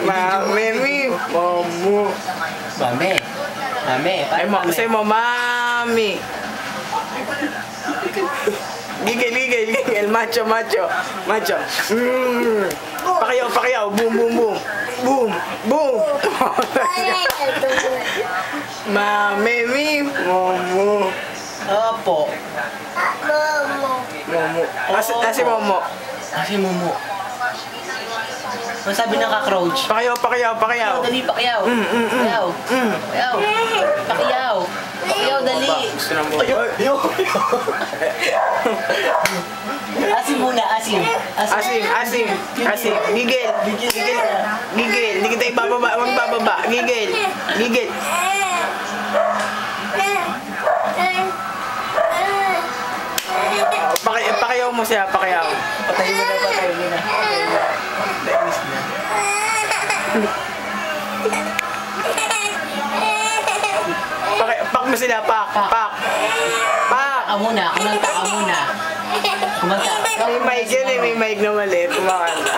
Mami. Momo. Mami. Mami. Ay mo, say mo, mami. Gigil. Macho. Pakiyaw. Boom. Mami. Momo. Opo. Momo. Asi Momo. Kasi Momo. Ano sabi ng cockroach? Pakiyaw. Dali, pakiyaw. Pakiyaw. Pakiyaw, dali. Gusto na mo. Asim muna, asim. Asim. Gigil. Hindi kita magbababa. Gigil. Pakiyaw mo siya, pakiyaw. Patayin mo na. Nainis na. Pak mo sila, pak. Kumanta ka muna. May mic yan may mic na maliit. Kumakanta.